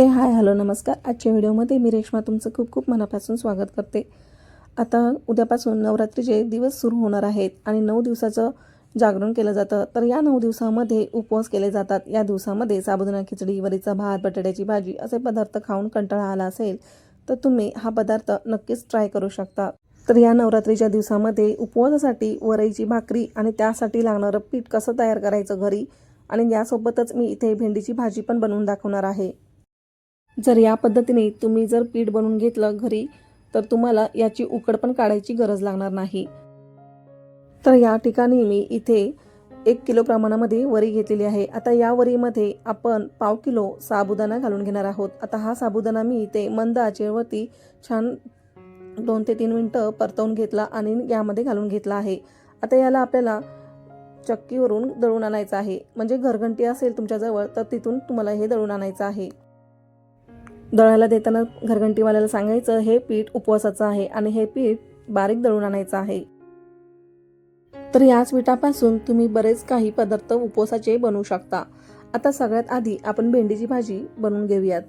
Hi hello नमस्कार. आजच्या व्हिडिओमध्ये मी रेश्मा तुमचं खूप खूप मनापासून स्वागत करते. आता उद्यापासून नवरात्रीचे दिवस सुरू होणार आहेत आणि 9 दिवसाचं जागरण केलं जातं. तर या 9 दिवसामध्ये उपवास केले जातात. या दिवसामध्ये साबुदाणा खिचडी, वरीचा भात, बटाट्याची भाजी असे पदार्थ खाऊन कंटाळा आला असेल तर तुम्ही हा पदार्थ नक्कीच ट्राय करू शकता. तर या नवरात्रीच्या दिवसामध्ये उपवासासाठी वरईची भाकरी आणि त्यासाठी लागणारं पीठ कसं तयार करायचं घरी आणि यासोबतच मी इथे भेंडीची भाजी पण बनवून दाखवणार आहे. जर या पद्धतीने तुम्ही जर पीठ बनवून घेतलं घरी तर तुम्हाला याची उकड पण काढायची गरज लागणार नाही. तर या ठिकाणी मी इथे 1 किलो प्रमाणामध्ये वरी घेतलेली आहे. आता या वरीमध्ये आपण 1/2 किलो साबुदाणा घालून घेणार आहोत. आता हा साबुदाणा मी इथे मंद आचेवरती छान 2 ते 3 मिनिटं परतवून घेतला आणि यामध्ये घालून घेतला आहे. आता याला आपल्याला चक्कीवरून दळून आणायचं आहे. म्हणजे घरघंटी असेल तुमच्याजवळ तर तिथून तुम्हाला हे दळून आणायचं आहे. दळायला देताना घरघंटीवाल्याला सांगायचं हे पीठ उपवासाचं आहे आणि हे पीठ बारीक दळून आणायचं आहे. तर याच पिठापासून तुम्ही बरेच काही पदार्थ उपवासाचे बनवू शकता. आता सगळ्यात आधी आपण भेंडीची भाजी बनवून घेऊयात.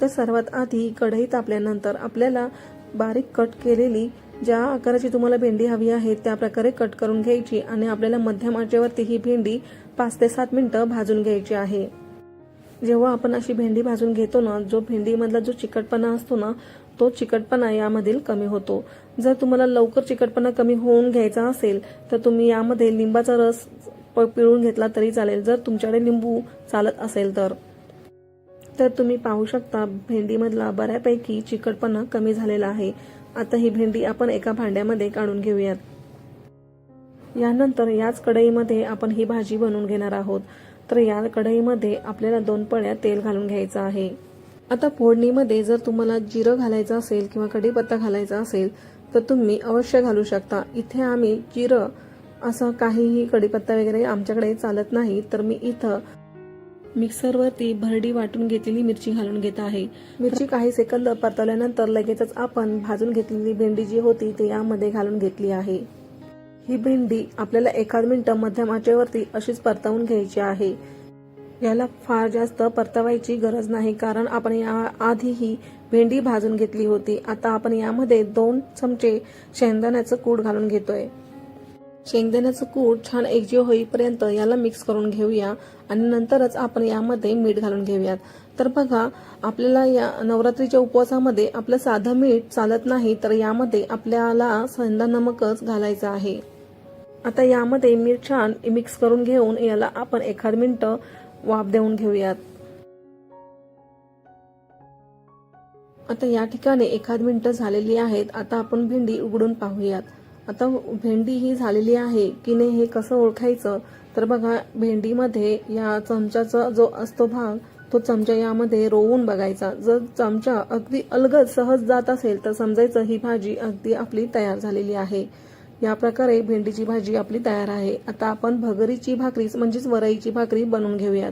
तर सर्वात आधी कढई तापल्यानंतर आपल्याला बारीक कट केलेली ज्या आकाराची तुम्हाला भेंडी हवी आहे त्या प्रकारे कट करून घ्यायची आणि आपल्याला मध्यम आचेवरती ही भेंडी 5 ते 7 मिनिटं भाजून घ्यायची आहे. जेव्हा आपण अशी भेंडी भाजून घेतो ना, जो भेंडीमधला जो चिकटपणा असतो ना, तो चिकटपणा यामधील कमी होतो. जर तुम्हाला लवकर चिकटपणा कमी होऊन घ्यायचा असेल तर तुम्ही यामध्ये लिंबाचा रस पिळून घेतला तरी चालेल, जर तुमच्याकडे लिंबू चालत असेल तर. तर तुम्ही पाहू शकता भेंडीमधला बऱ्यापैकी चिकटपणा कमी झालेला आहे. आता ही भेंडी आपण एका भांड्यामध्ये काढून घेऊयात. यानंतर याच कढईमध्ये आपण ही भाजी बनवून घेणार आहोत. तर या कढईमध्ये आपल्याला 2 पळ्या तेल घालून घ्यायचं आहे. आता फोडणीमध्ये जर तुम्हाला जिरं घालायचं असेल किंवा कढीपत्ता घालायचा असेल तर तुम्ही अवश्य घालू शकता. इथे आम्ही जिरं असं काहीही कढीपत्ता वगैरे आमच्याकडे चालत नाही, तर मी इथं मिक्सरवरती भरडी वाटून घेतलेली मिरची घालून घेत आहे. मिरची काही सेकंद परतवल्यानंतर लगेचच आपण भाजून घेतलेली भेंडी जी होती ती यामध्ये घालून घेतली आहे. ही भेंडी आपल्याला 1 मिनिट मध्यम आचेवरती अशीच परतवून घ्यायची आहे. याला फार जास्त परतवायची गरज नाही, कारण आपण या आधी ही भेंडी भाजून घेतली होती. आता आपण यामध्ये 2 चमचे शेंगदाण्याचं कूट घालून घेतोय. शेंगदाण्याचं कूट छान एकजीव होईपर्यंत याला मिक्स करून घेऊया आणि नंतरच आपण यामध्ये मीठ घालून घेऊयात. तर बघा, आपल्याला या नवरात्रीच्या उपवासामध्ये आपलं साधं मीठ चालत नाही, तर यामध्ये आपल्याला सेंधा नमकच घालायचं आहे. आता यामध्ये मीठ छान मिक्स करून घेऊन याला आपण 1 मिनिट वाफ देऊन घेऊयात. आता या ठिकाणी 1 मिनिट झालेली आहेत. आता आपण भेंडी उघडून पाहूयात. आता भेंडी ही झालेली आहे की नाही हे कसं ओळखायचं, तर बघा भेंडीमध्ये या चमच्याचा जो असतो भाग तो चमचा यामध्ये रोवून बघायचा. जर चमचा अगदी अलगद सहज जात असेल तर समजायचं ही भाजी अगदी आपली तयार झालेली आहे. या प्रकारे भेंडीची भाजी आपली तयार आहे. आता आपण भगरीची भाकरी म्हणजेच वरईची भाकरी बनवून घेऊयात.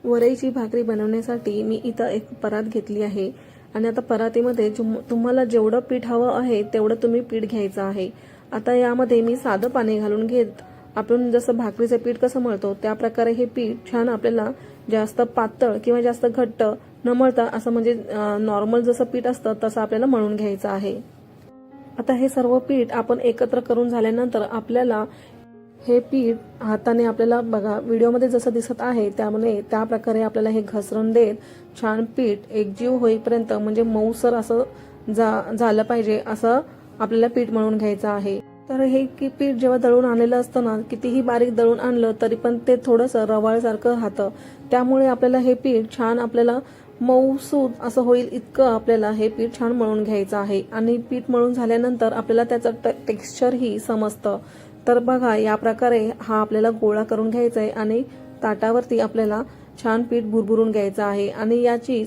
वरईची भाकरी बनवण्यासाठी मी इथं एक परात घेतली आहे आणि आता परातीमध्ये तुम्हाला जेवढं पीठ हवं आहे तेवढं तुम्ही पीठ घ्यायचं आहे. आता यामध्ये मी साधं पाणी घालून घेत आपण जसं भाकरीचं पीठ कसं मळतो त्या प्रकारे हे पीठ छान आपल्याला जास्त पातळ किंवा जास्त घट्ट न मळता असं म्हणजे नॉर्मल जसं पीठ असतं तसं आपल्याला मळून घ्यायचं आहे. आता हे सर्व पीठ आपण एकत्र करून झाल्यानंतर आपल्याला हे पीठ हाताने आपल्याला बघा व्हिडिओमध्ये जसं दिसत आहे त्यामुळे त्या प्रकारे आपल्याला हे घसरून देत छान पीठ एकजीव होईपर्यंत म्हणजे मऊसर असं झालं पाहिजे असं आपल्याला पीठ मळून घ्यायचं आहे. तर हे पीठ जेव्हा दळून आणलेलं असतं ना, कितीही बारीक दळून आणलं तरी पण ते थोडंसं रवाळसारखं राहतं. त्यामुळे आपल्याला हे पीठ छान आपल्याला मऊसूद असं होईल इतकं आपल्याला हे पीठ छान मळून घ्यायचं आहे. आणि पीठ मळून झाल्यानंतर आपल्याला त्याचं टेक्स्चरही समजतं. तर बघा या प्रकारे हा आपल्याला गोळा करून घ्यायचा आहे आणि ताटावरती आपल्याला छान पीठ भुरभुरून घ्यायचं आहे आणि याची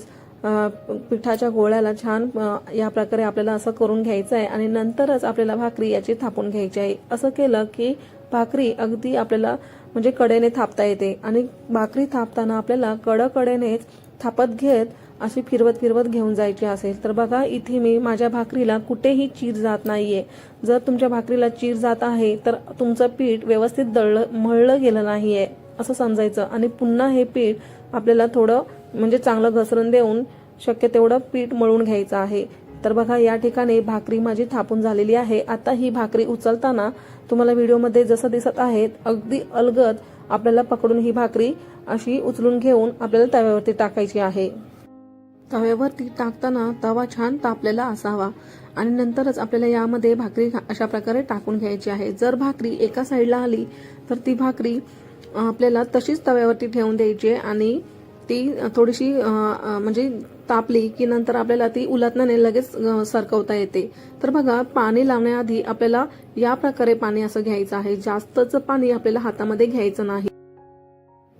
पिठाच्या गोळ्याला छान या प्रकारे आपल्याला असं करून घ्यायचं आहे आणि नंतरच आपल्याला भाकरी याची थापून घ्यायची आहे. असं केलं की भाकरी अगदी आपल्याला म्हणजे कडेने थापता येते आणि भाकरी थापताना आपल्याला कडेनेच थापत घेत अशी फिरवत फिरवत घेऊन जायची असेल तर बघा इथे मी माझ्या भाकरीला कुठेही चीर जात नाहीये. जर तुमच्या भाकरीला चीर जात आहे तर तुमचं पीठ व्यवस्थित मळलं गेलं नाहीये असं समजायचं आणि पुन्हा हे पीठ आपल्याला थोडं म्हणजे चांगलं घसरण देऊन शक्य तेवढं पीठ मळून घ्यायचं आहे. तर बघा या ठिकाणी भाकरी माझी थापून झालेली आहे. आता ही भाकरी उचलताना तुम्हाला व्हिडिओमध्ये जसं दिसत आहे अगदी अलगद आपल्याला पकडून ही भाकरी अशी उचलून घेऊन आपल्याला तव्यावरती टाकायची आहे. तव्यावरती टाकताना तवा छान तापलेला असावा आणि नंतरच आपल्याला यामध्ये भाकरी अशा प्रकारे टाकून घ्यायची आहे. जर भाकरी एका साईडला आली तर ती भाकरी आपल्याला तशीच तव्यावरती ठेवून द्यायची आणि ती थोडीशी म्हणजे तापली की नंतर आपल्याला ती उलटण्याने लगेच सरकवता येते. तर बघा पाणी लावण्याआधी आपल्याला या प्रकारे पाणी असं घ्यायचं आहे. जास्तच पाणी आपल्याला हातामध्ये घ्यायचं नाही.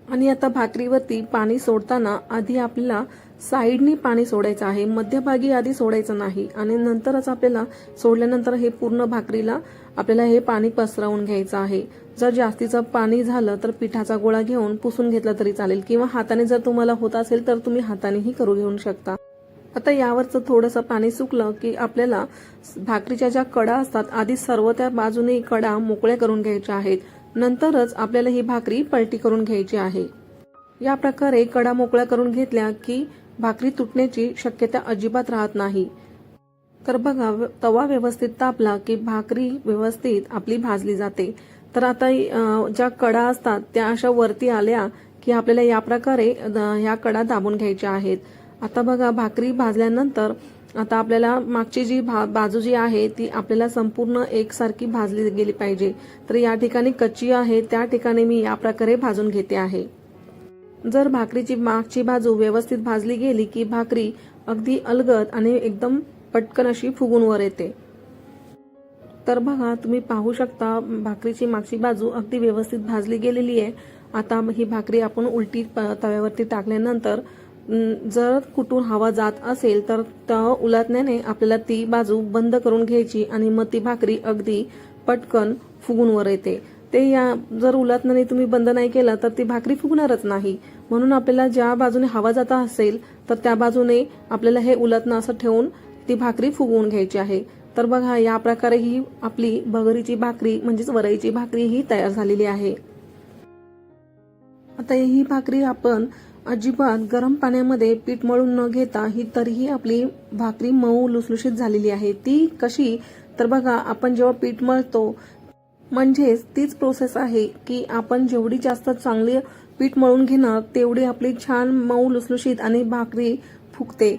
आणि आता भाकरीवरती पाणी सोडताना आधी आपल्याला साईडनी पाणी सोडायचं आहे, मध्यभागी आधी सोडायचं नाही आणि नंतरच आपल्याला सोडल्यानंतर हे पूर्ण भाकरीला आपल्याला हे पाणी पसरवून घ्यायचं आहे. जर जास्तीचं पाणी झालं तर पिठाचा गोळा घेऊन पुसून घेतला तरी चालेल किंवा हाताने जर तुम्हाला होत असेल तर तुम्ही हातानेही करू घेऊ शकता. आता यावरचं थोडंसं पाणी सुकलं की आपल्याला भाकरीच्या ज्या कडा असतात आधी सर्व त्या बाजूने कडा मोकळ्या करून घ्यायच्या आहेत. नंतरच आपल्याला ही भाकरी पलटी करून घ्यायची आहे. या प्रकारे कडा मोकळ्या करून घेतल्या की भाकरी तुटण्याची शक्यता अजिबात राहत नाही. तर बघा तवा व्यवस्थित तापला की भाकरी व्यवस्थित आपली भाजली जाते. तर आता ज्या कडा असतात त्या अशा वरती आल्या की आपल्याला या प्रकारे ह्या कडा दाबून घ्यायच्या आहेत. आता बघा भाकरी भाजल्यानंतर आता आपल्याला मागची जी बाजू जी आहे ती आपल्याला संपूर्ण एकसारखी भाजली गेली पाहिजे. तर या ठिकाणी कच्ची आहे त्या ठिकाणी मी या प्रकारे भाजून घेते आहे. जर भाकरीची मागची बाजू व्यवस्थित भाजली गेली की भाकरी अगदी अलगद आणि एकदम पटकन अशी फुगून वर येते. तर बघा तुम्ही पाहू शकता भाकरीची मागची बाजू अगदी व्यवस्थित भाजली गेलेली आहे. आता ही भाकरी आपण उलटी तव्यावरती टाकल्यानंतर जर कुठून हवा जात असेल तर उलटण्याने आपल्याला ती बाजू बंद करून घ्यायची आणि मग ती भाकरी अगदी पटकन फुगून वर येते. ते जर उलटण्याने तुम्ही बंद नाही केलं तर ती भाकरी फुगणारच नाही. म्हणून आपल्याला ज्या बाजूने हवा जात असेल तर त्या बाजूने आपल्याला हे उलटणं असं ठेवून ती भाकरी फुगवून घ्यायची आहे. तर बघा या प्रकारे ही आपली भगरीची भाकरी म्हणजेच वरईची भाकरी ही तयार झालेली आहे. आता ही भाकरी आपण अजिबात गरम पाण्यामध्ये पीठ मळून न घेता ही तरीही आपली भाकरी मऊ लुसलुशीत झालेली आहे. ती कशी तर बघा आपण जेव्हा पीठ मळतो म्हणजेच तीच प्रोसेस आहे की आपण जेवढी जास्त चांगली पीठ मळून घेणार तेवढी आपली छान मऊ लुसलुशीत आणि भाकरी फुगते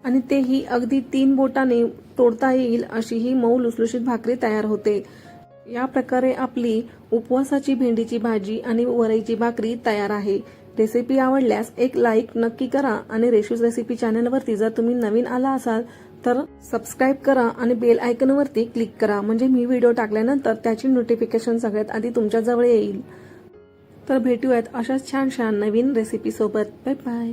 आणि तेही अगदी 3 बोटाने तोडता येईल अशी ही मऊ लुसलुशीत भाकरी तयार होते. या प्रकारे आपली उपवासाची भेंडीची भाजी आणि वरईची भाकरी तयार आहे. रेसिपी आवडल्यास एक लाईक नक्की करा आणि रेशूज रेसिपी चॅनलवरती जर तुम्ही नवीन आला असाल तर सबस्क्राईब करा आणि बेल आयकॉनवरती क्लिक करा म्हणजे मी व्हिडिओ टाकल्यानंतर त्याची नोटिफिकेशन सगळ्यात आधी तुमच्या जवळ येईल. तर भेटूयात अशाच छान छान नवीन रेसिपी सोबत. Bye bye.